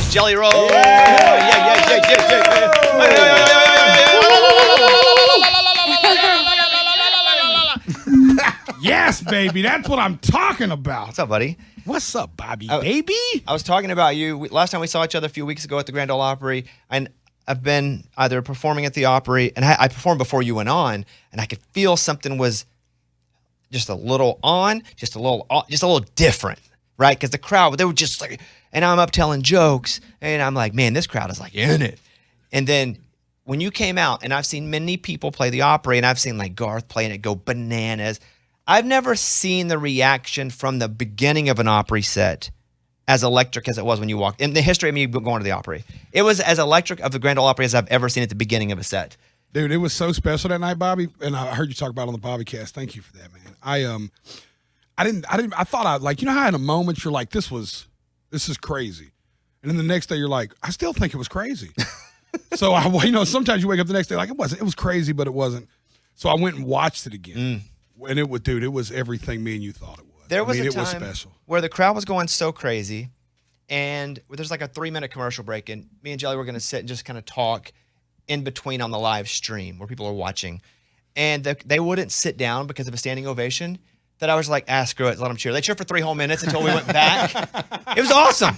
Jelly Roll. Yeah. Yes, baby. That's what I'm talking about. What's up, buddy? What's up, Bobby, baby? I was talking about you. Last time we saw each other a few weeks ago at the Grand Ole Opry, and I've been either performing at the Opry, and I performed before you went on, and I could feel something was just a little on, just a little different, right? Because the crowd, they were just like, and I'm up telling jokes, and I'm like, man, this crowd is like in it. And then when you came out, and I've seen many people play the Opry, and I've seen like Garth playing it go bananas. I've never seen the reaction from the beginning of an Opry set as electric as it was when you walked. In the history of me going to the Opry, it was as electric of the Grand Ole Opry as I've ever seen at the beginning of a set. Dude, it was so special that night, Bobby, and I heard you talk about it on the Bobbycast. Thank you for that, man. I thought like, you know how in a moment you're like, this is crazy. And then the next day you're like, I still think it was crazy. So sometimes you wake up the next day like, it was crazy, but it wasn't. So I went and watched it again. And it was everything me and you thought it was. There was a it time was special. Where the crowd was going so crazy, and there's like a 3-minute commercial break, and me and Jelly were going to sit and just kind of talk in between on the live stream where people are watching. And they wouldn't sit down because of a standing ovation. That I was like, screw it, let them cheer. They cheered for 3 whole minutes until we went back. It was awesome.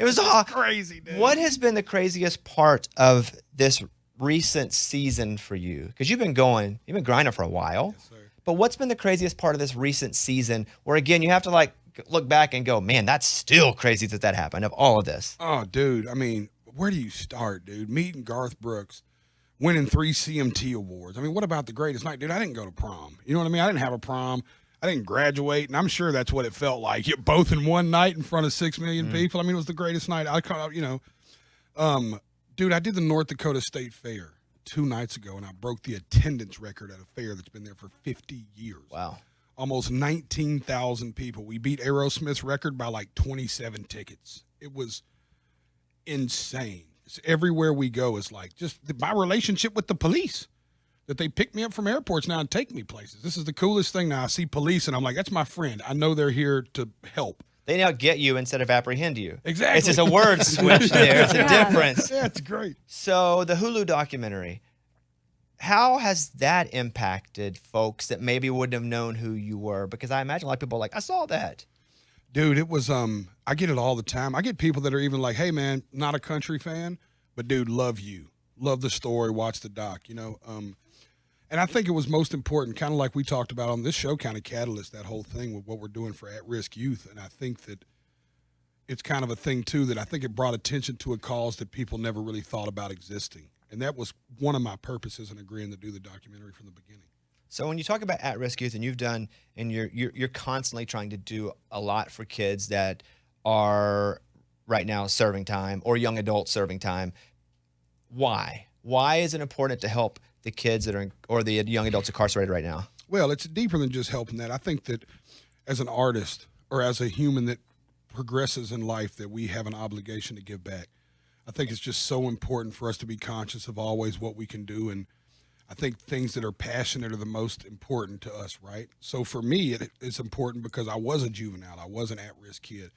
It was crazy, dude. What has been the craziest part of this recent season for you? Because you've been grinding for a while. Yes, sir. But what's been the craziest part of this recent season where, again, you have to like look back and go, man, that's still crazy that happened of all of this? Oh, dude. I mean, where do you start, dude? Meeting Garth Brooks, winning 3 CMT awards. I mean, what about the greatest night? Dude, I didn't go to prom. You know what I mean? I didn't have a prom. I didn't graduate, and I'm sure that's what it felt like. Both in one night in front of 6 million people. I mean, it was the greatest night. Dude, I did the North Dakota State Fair 2 nights ago, and I broke the attendance record at a fair that's been there for 50 years. Wow. Almost 19,000 people. We beat Aerosmith's record by like 27 tickets. It was insane. It's everywhere we go is like just my relationship with the police, that they pick me up from airports now and take me places. This is the coolest thing now. I see police, and I'm like, that's my friend. I know they're here to help. They now get you instead of apprehend you. Exactly. It's just a word switch there. It's a difference. Yeah, it's great. So the Hulu documentary, how has that impacted folks that maybe wouldn't have known who you were? Because I imagine a lot of people are like, I saw that. Dude, it was, I get it all the time. I get people that are even like, hey, man, not a country fan, but, dude, love you. Love the story, watch the doc, And I think it was most important, kind of like we talked about on this show, kind of catalyst that whole thing with what we're doing for at-risk youth. And I think that it's kind of a thing, too, that I think it brought attention to a cause that people never really thought about existing. And that was one of my purposes in agreeing to do the documentary from the beginning. So when you talk about at-risk youth, and you've done, and you're constantly trying to do a lot for kids that are right now serving time or young adults serving time, why? Why is it important to help the kids that are or the young adults incarcerated right now? Well, it's deeper than just helping that. I think that as an artist or as a human that progresses in life, that we have an obligation to give back. I think it's just so important for us to be conscious of always what we can do. And I think things that are passionate are the most important to us, right? So for me, it's important because I was a juvenile. I was an at-risk kid.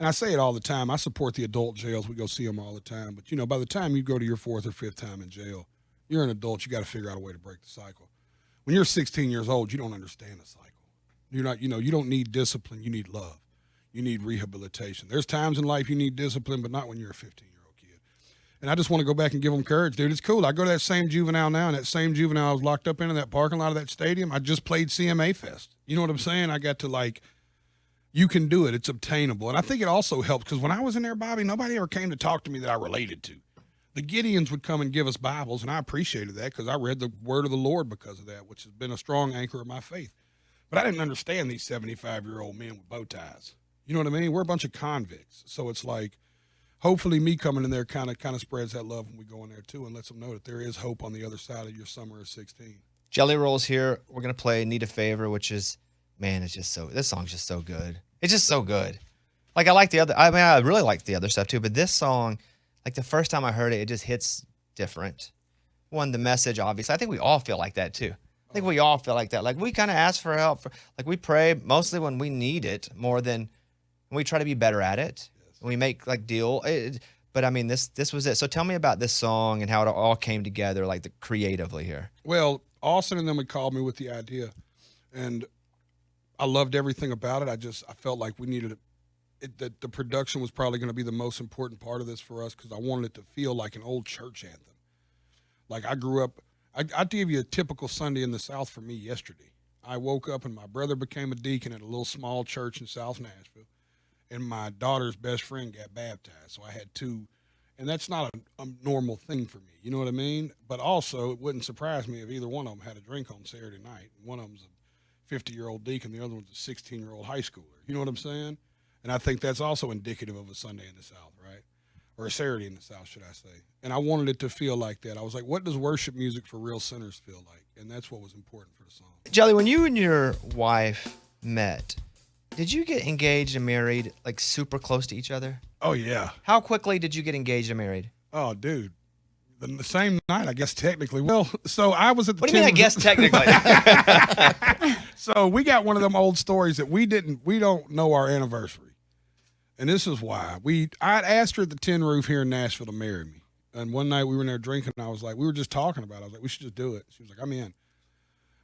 And I say it all the time. I support the adult jails. We go see them all the time. But, by the time you go to your 4th or 5th time in jail, you're an adult. You got to figure out a way to break the cycle. When you're 16 years old, you don't understand the cycle. You're not, you don't need discipline. You need love. You need rehabilitation. There's times in life you need discipline, but not when you're a 15-year-old kid. And I just want to go back and give them courage, dude. It's cool. I go to that same juvenile now, and that same juvenile I was locked up in that parking lot of that stadium. I just played CMA Fest. You know what I'm saying? I got to you can do it. It's obtainable. And I think it also helps because when I was in there, Bobby, nobody ever came to talk to me that I related to. The Gideons would come and give us Bibles, and I appreciated that because I read the word of the Lord because of that, which has been a strong anchor of my faith. But I didn't understand these 75-year-old men with bow ties. You know what I mean? We're a bunch of convicts. So it's like, hopefully me coming in there kind of spreads that love when we go in there too and lets them know that there is hope on the other side of your summer of 16. Jelly Roll's here. We're going to play Need a Favor, which is, man, this song's just so good. It's just so good. I really like the other stuff too, but this song, the first time I heard it, it just hits different. One, the message, obviously. I think we all feel like that too. I think we all feel like that. We kind of ask for help. We pray mostly when we need it more than when we try to be better at it. Yes. We make like deal. But I mean, this was it. So tell me about this song and how it all came together, like creatively here. Well, Austin and them had called me with the idea, and I loved everything about it. I felt like we needed that the production was probably going to be the most important part of this for us because I wanted it to feel like an old church anthem. Like I grew up, I'll give you a typical Sunday in the South for me yesterday. I woke up and my brother became a deacon at a little small church in South Nashville, and my daughter's best friend got baptized. So I had two, and that's not a normal thing for me. You know what I mean? But also, it wouldn't surprise me if either one of them had a drink on Saturday night. One of them's a 50-year-old deacon, the other one's a 16-year-old high schooler. You know what I'm saying? And I think that's also indicative of a Sunday in the South, right? Or a Saturday in the South, should I say. And I wanted it to feel like that. I was like, what does worship music for real sinners feel like? And that's what was important for the song. Jelly, when you and your wife met, did you get engaged and married like super close to each other? Oh, yeah. How quickly did you get engaged and married? Oh, dude. The same night, I guess, technically. Well, so I was at the What do you mean, I guess, technically? So we got one of them old stories that we don't know our anniversary. And this is why. I'd asked her at the Tin Roof here in Nashville to marry me. And one night we were in there drinking, and I was like, we were just talking about it. I was like, we should just do it. She was like, I'm in.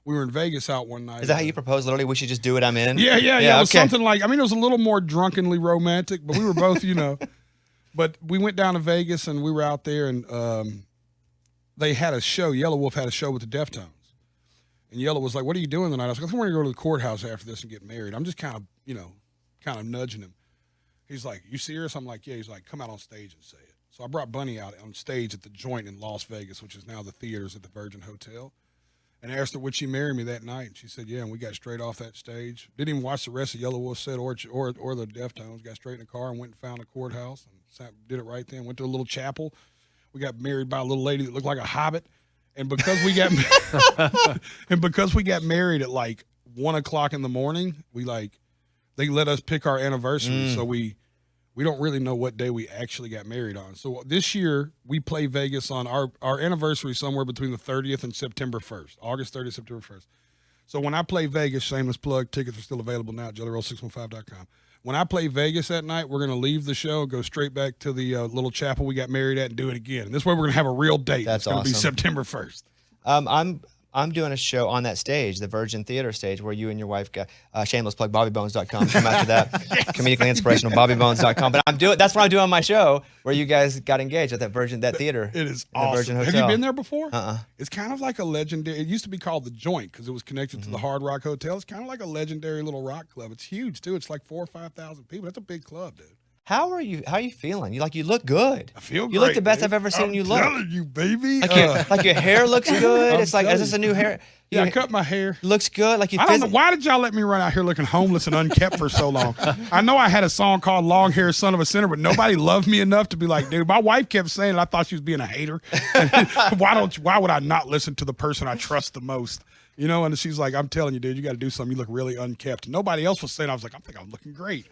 We were in Vegas out one night. Is that how you proposed? Literally, we should just do it, I'm in? Yeah. It was okay. something like, I mean, it was a little more drunkenly romantic, but we were both, But we went down to Vegas, and we were out there, and they had a show. Yellow Wolf had a show with the Deftones. And Yellow was like, what are you doing tonight? I was like, I think we're going to go to the courthouse after this and get married. I'm just kind of nudging him. He's like, you serious? I'm like, yeah. He's like, come out on stage and say it. So I brought Bunny out on stage at the Joint in Las Vegas, which is now the theaters at the Virgin Hotel, and asked her, would she marry me that night? And she said, yeah, and we got straight off that stage. Didn't even watch the rest of Yellow Wolf set or the Deftones. Got straight in the car and went and found a courthouse and did it right then. Went to a little chapel. We got married by a little lady that looked like a hobbit. And because we got married at like 1 o'clock in the morning, they let us pick our anniversary. So we don't really know what day we actually got married on. So this year we play Vegas on our anniversary somewhere between the 30th and September 1st, August 30th, September 1st. So when I play Vegas, shameless plug, tickets are still available now at jellyroll615.com. When I play Vegas that night, we're going to leave the show, go straight back to the little chapel we got married at and do it again. And this way we're going to have a real date. That's awesome. It's going to be September 1st. I'm doing a show on that stage, the Virgin Theater stage, where you and your wife got shameless plug, BobbyBones.com. Come after that. Comedically inspirational, BobbyBones.com. But that's what I'm doing on my show, where you guys got engaged at that theater. It is the awesome. Virgin Hotel. Have you been there before? Uh-uh. It's kind of like a legendary. It used to be called the Joint because it was connected to the Hard Rock Hotel. It's kind of like a legendary little rock club. It's huge too. It's like 4,000 or 5,000 people. That's a big club, dude. How are you feeling? You look good. I feel great. You look the best dude. I've ever seen you look. I'm telling you, baby. Like your hair looks good. It's like, is this a new hair? Yeah, I cut my hair. Looks good. Like you. I don't know. Why did y'all let me run out here looking homeless and unkept for so long? I know I had a song called Long Hair Son of a Sinner, but nobody loved me enough to be like, dude, my wife kept saying it. I thought she was being a hater. Why would I not listen to the person I trust the most? And she's like, I'm telling you, dude, you got to do something. You look really unkept. And nobody else was saying. I was like, I think I'm looking great.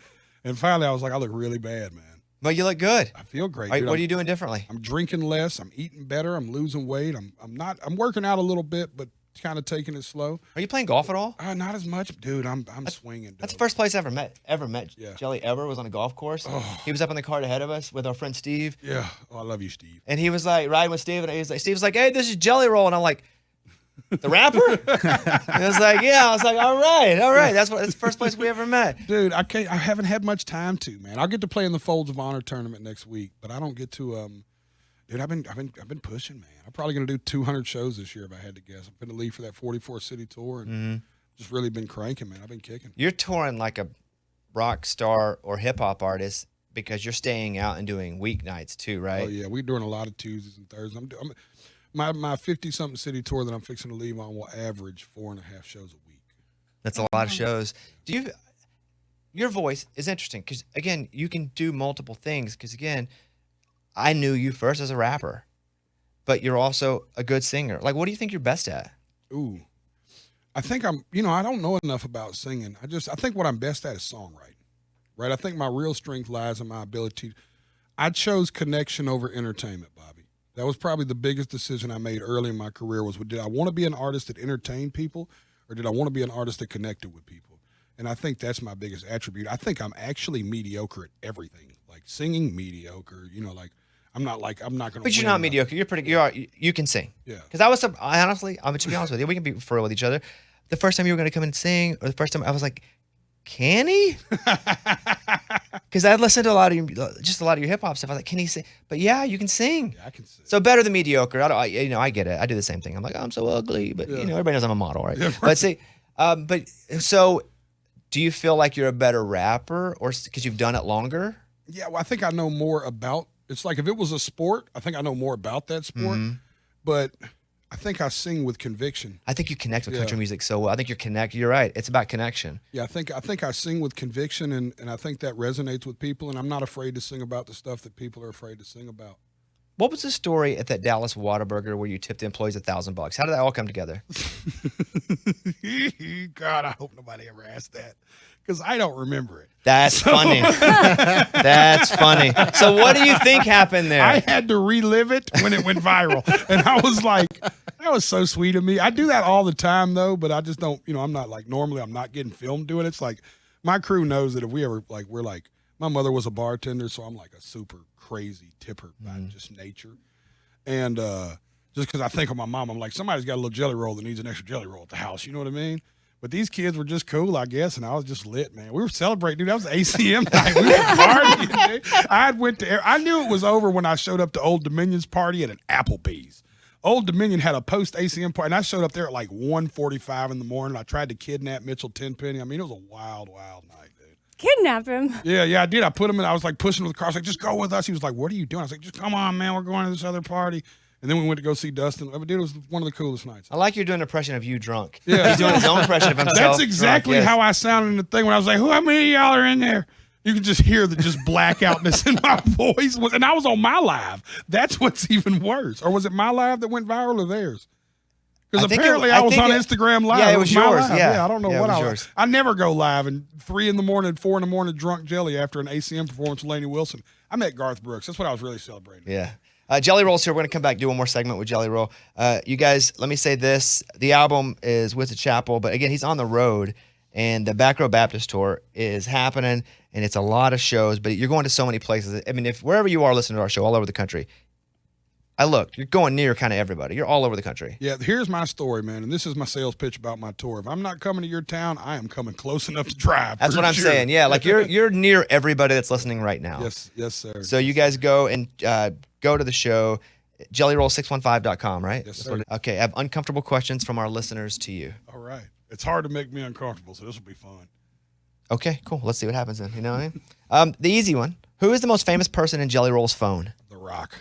And finally, I was like, I look really bad, man. But you look good. I feel great. What are you doing differently? I'm drinking less. I'm eating better. I'm losing weight. I'm working out a little bit, but kind of taking it slow. Are you playing golf at all? Not as much, dude. I'm swinging. Dude. That's the first place I ever met. Yeah. Jelly ever was on a golf course. Oh. He was up in the cart ahead of us with our friend Steve. Yeah. Oh, I love you, Steve. And he was like riding with Steve, and Steve was like, "Hey, this is Jelly Roll," and I'm like, "The rapper?" And I was like, "Yeah." I was like, "All right." That's the first place we ever met. Dude, I haven't had much time to, man. I'll get to play in the Folds of Honor tournament next week, but I don't get to. Dude, I've been pushing, man. I'm probably gonna do 200 shows this year if I had to guess. I'm gonna leave for that 44 city tour and just really been cranking, man. I've been kicking. You're touring like a rock star or hip hop artist because you're staying out and doing weeknights too, right? Oh yeah, we're doing a lot of Tuesdays and Thursdays. My 50-something city tour that I'm fixing to leave on will average 4.5 shows a week. That's a lot of shows. Your voice is interesting because, again, you can do multiple things because, again, I knew you first as a rapper, but you're also a good singer. Like, what do you think you're best at? Ooh. I think I don't know enough about singing. I think what I'm best at is songwriting, right? I think my real strength lies in my ability. I chose connection over entertainment, Bobby. That was probably the biggest decision I made early in my career was, did I want to be an artist that entertained people or did I want to be an artist that connected with people? And I think that's my biggest attribute. I think I'm actually mediocre at everything. Like singing, mediocre. Like I'm not going to. But you're not mediocre. You're pretty. You can sing. Yeah. Because I honestly, I'm to be honest with you, we can be for real with each other. The first time you were going to come and sing, or the first time I was like, can he? Because I listened to a lot of your hip hop stuff. I was like, can he sing? But yeah, you can sing. Yeah, I can sing. So better than mediocre. I get it. I do the same thing. I'm like, oh, I'm so ugly, but everybody knows I'm a model, right? Yeah, right. But see, so do you feel like you're a better rapper, or because you've done it longer? Yeah, well, I think I know more about. It's like if it was a sport, I think I know more about that sport. Mm-hmm. But I think I sing with conviction. I think you connect with country music so well. I think you're right. It's about connection. Yeah, I think I sing with conviction, and I think that resonates with people, and I'm not afraid to sing about the stuff that people are afraid to sing about. What was the story at that Dallas Whataburger where you tipped the employees $1,000? How did that all come together? God, I hope nobody ever asked that, because I don't remember it. That's funny. That's funny. So what do you think happened there? I had to relive it when it went viral. And I was like, that was so sweet of me. I do that all the time, though, but I just don't, I'm not like, normally I'm not getting filmed doing it. It's like, my crew knows that if we ever, like, we're like, my mother was a bartender, so I'm like a super crazy tipper by just nature. And just because I think of my mom, I'm like, somebody's got a little jelly roll that needs an extra jelly roll at the house. You know what I mean? But these kids were just cool, I guess, and I was just lit, man. We were celebrating, dude. That was ACM night. We were partying, dude. I knew it was over when I showed up to Old Dominion's party at an Applebee's. Old Dominion had a post-ACM party, and I showed up there at like 1:45 in the morning. I tried to kidnap Mitchell Tenpenny. I mean, it was a wild, wild night, dude. Kidnap him? Yeah, I did. I put him in. I was like pushing with the car. I was like, just go with us. He was like, what are you doing? I was like, just come on, man. We're going to this other party. And then we went to go see Dustin. Dude, it was one of the coolest nights. I like you're doing an impression of you drunk. Yeah. He's doing his own impression of himself. That's exactly how I sounded in the thing when I was like, how many of y'all are in there? You could just hear the just blackoutness in my voice. And I was on my live. That's what's even worse. Or was it my live that went viral or theirs? Because apparently I was on Instagram Live. Yeah, it was yours. Yeah, I don't know what I was. I never go live and 3 in the morning, 4 in the morning, drunk jelly after an ACM performance with Lainey Wilson. I met Garth Brooks. That's what I was really celebrating. Yeah. Jelly Roll's here. We're going to come back, do one more segment with Jelly Roll. You guys, let me say this. The album is with the Chapel, but again, he's on the road, and the Back Row Baptist Tour is happening, and it's a lot of shows, but you're going to so many places. I mean, if wherever you are listening to our show, all over the country, you're going near kind of everybody. You're all over the country. Yeah, here's my story, man, and this is my sales pitch about my tour. If I'm not coming to your town, I am coming close enough to drive. That's what I'm saying. Yeah, like you're near everybody that's listening right now. Yes, sir. So you guys go and go to the show, jellyroll615.com, right? Yes, sir. Okay, I have uncomfortable questions from our listeners to you. All right. It's hard to make me uncomfortable, so this will be fun. Okay, cool. Let's see what happens then. You know what I mean? The easy one. Who is the most famous person in Jelly Roll's phone? The Rock.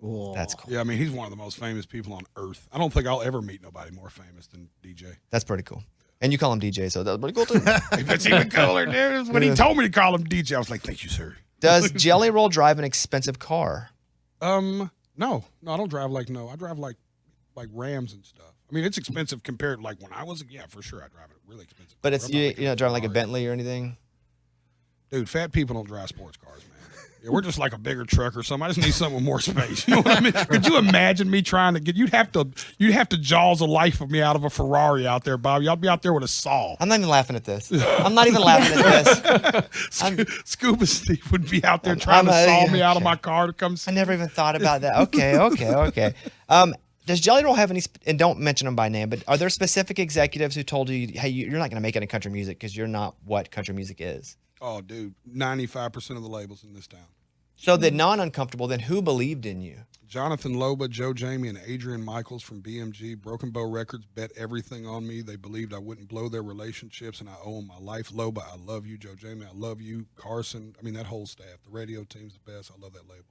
Ooh. That's cool. Yeah, I mean, he's one of the most famous people on earth. I don't think I'll ever meet nobody more famous than DJ. That's pretty cool. And you call him DJ, so that's pretty cool too. That's even cooler, dude. When he told me to call him DJ, I was like, thank you, sir. Does Jelly Roll drive an expensive car? No, I don't drive I drive like Rams and stuff. I mean, it's expensive compared to like when I was, for sure, I drive a really expensive. But it's you're not driving like a Bentley or anything? Dude, fat people don't drive sports cars, man. Yeah, we're just like a bigger truck or something. I just need something with more space. You know what I mean? Could you imagine me trying to get? You'd have to jaws the life of me out of a Ferrari out there, Bobby. I'll be out there with a saw. I'm not even laughing at this. I'm not even laughing at this. Scuba Steve would be out there trying to saw me out of my car to come see. I never even thought about that. Okay. Does Jelly Roll have any? And don't mention them by name, but are there specific executives who told you, "Hey, you're not going to make it in country music because you're not what country music is"? Oh, dude, 95% of the labels in this town. So the non-uncomfortable, then who believed in you? Jonathan Loba, Joe Jamie, and Adrian Michaels from BMG, Broken Bow Records, bet everything on me. They believed I wouldn't blow their relationships, and I owe them my life. Loba, I love you. Joe Jamie, I love you. Carson, I mean, that whole staff. The radio team's the best. I love that label.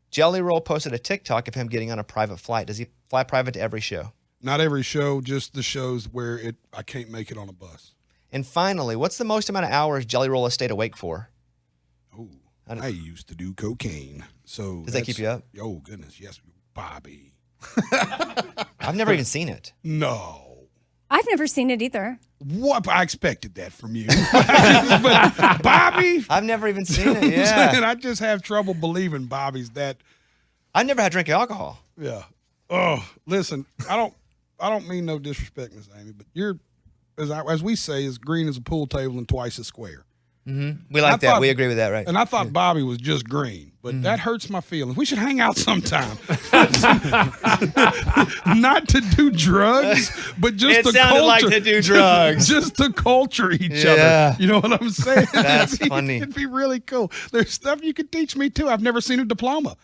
Jelly Roll posted a TikTok of him getting on a private flight. Does he fly private to every show? Not every show, just the shows where I can't make it on a bus. And finally, what's the most amount of hours Jelly Roll has stayed awake for? Oh, I used to do cocaine. So does that keep you up? Oh, goodness, yes, Bobby. I've never even seen it. No. I've never seen it either. What? I expected that from you. But Bobby? I've never even seen it, yeah. And I just have trouble believing Bobby's that. I've never had drink alcohol. Yeah. Oh, listen, I don't mean no disrespect, Miss Amy, but you're as we say, as green as a pool table and twice as square. We like that. We agree with that, right? And I thought Bobby was just green, but that hurts my feelings. We should hang out sometime. Not to do drugs, but just to sounded like culture. to do drugs. Just to culture each Yeah. other. You know what I'm saying? That's funny. It'd be really cool. There's stuff you could teach me too. I've never seen a diploma.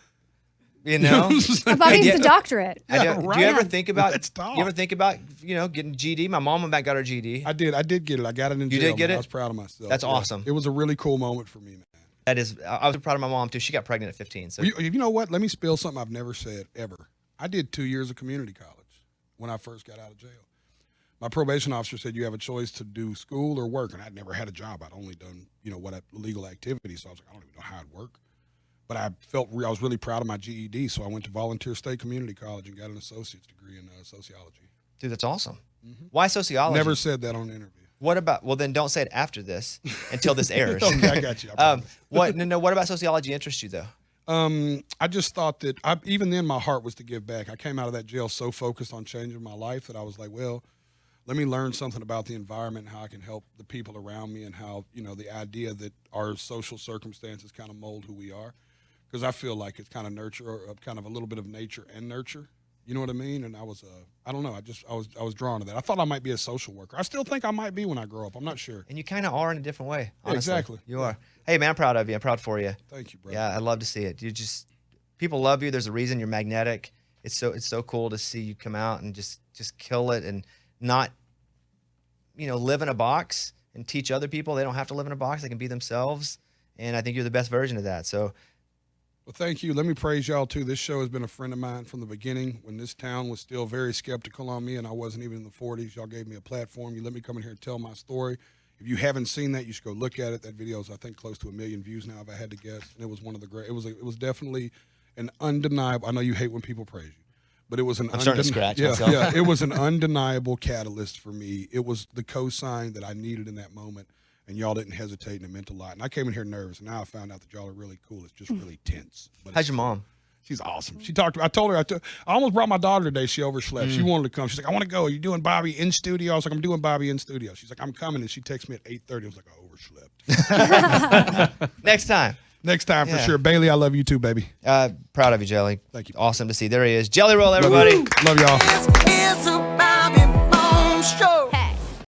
You know? Bobby needs Yeah. a doctorate. Yeah, Do right. you ever think about? Let's talk. You ever think about getting GD? My mom got her GD. I did get it. I got it in You jail. did get man. it? I was proud of myself. That's awesome. It was a really cool moment for me, man. That is, I was proud of my mom too. She got pregnant at 15. So You know what? Let me spill something I've never said ever. I did 2 years of community college when I first got out of jail. My probation officer said you have a choice to do school or work, and I'd never had a job. I'd only done legal activities, so I was like, I don't even know how it'd work. But I was really proud of my GED, so I went to Volunteer State Community College and got an associate's degree in sociology. dude, that's awesome. Why sociology? Never said that on the interview. What about? Well, then don't say it after this until this airs. Okay, I got you. I promise. What? No. What about sociology interests you though? I just thought that even then my heart was to give back. I came out of that jail so focused on changing my life that I was like, well, let me learn something about the environment and how I can help the people around me and how, the idea that our social circumstances kind of mold who we are. Because I feel like it's kind of nurture, or kind of a little bit of nature and nurture. You know what I mean? And I was, I don't know. I was drawn to that. I thought I might be a social worker. I still think I might be when I grow up. I'm not sure. And you kind of are in a different way. Honestly. Exactly. You are. Hey man, I'm proud of you. I'm proud for you. Thank you, bro. Yeah, I'd love to see it. People love you. There's a reason you're magnetic. It's so cool to see you come out and just kill it and not, live in a box and teach other people. They don't have to live in a box. They can be themselves. And I think you're the best version of that. So. Well, thank you. Let me praise y'all, too. This show has been a friend of mine from the beginning when this town was still very skeptical on me and I wasn't even in the 40s. Y'all gave me a platform. You let me come in here and tell my story. If you haven't seen that, you should go look at it. That video is, I think, close to 1 million views now, if I had to guess. And it was one of the great. It was definitely an undeniable. I know you hate when people praise you, but it was an. I'm starting to scratch myself. Yeah, it was an undeniable catalyst for me. It was the cosign that I needed in that moment. And y'all didn't hesitate, and it meant a lot. And I came in here nervous, and now I found out that y'all are really cool. It's just really tense. But How's your mom? She's awesome. She talked. I told her. I almost brought my daughter today. She overslept. She wanted to come. She's like, I want to go. Are you doing Bobby in studio? I was like, I'm doing Bobby in studio. She's like, I'm coming. And she texted me at 8:30. I was like, I overslept. Next time. Next time for Yeah. sure. Bailey, I love you too, baby. Proud of you, Jelly. Thank you. Awesome to see. There he is. Jelly Roll, everybody. Love y'all. It's